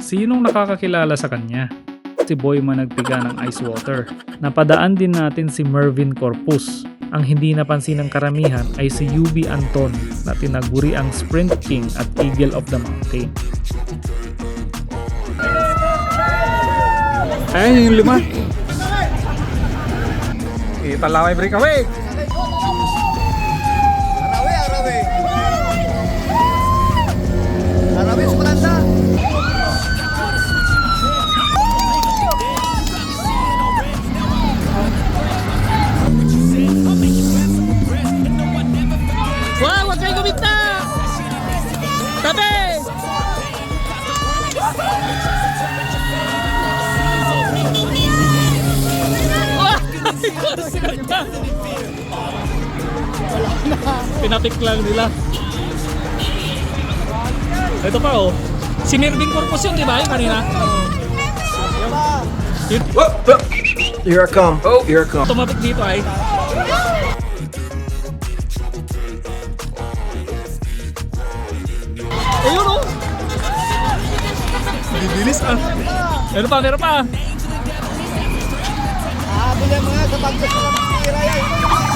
Sinong nakakakilala sa kanya? Si Boy Managpiga ng Ice Water. Napadaan din natin si Mervin Corpus. Ang hindi napansin ng karamihan ay si UB Anton na tinaguri ang Sprint King at Eagle of the Mountain. Ayan yung 5. Italaway breakaway. Arawi Esperanza. Wow, wag kayo kumita! Tabi! Pinapik lang nila. Ito pa oh. Si Mervin Corpus yun, di ba? Yung kanina. Here I come. Oh, here I come. Tumapik dito ay. Ayun oh. Bibilis ah. Meron pa, meron pa. Habol yan mga sa pagkas ng mga kiraya.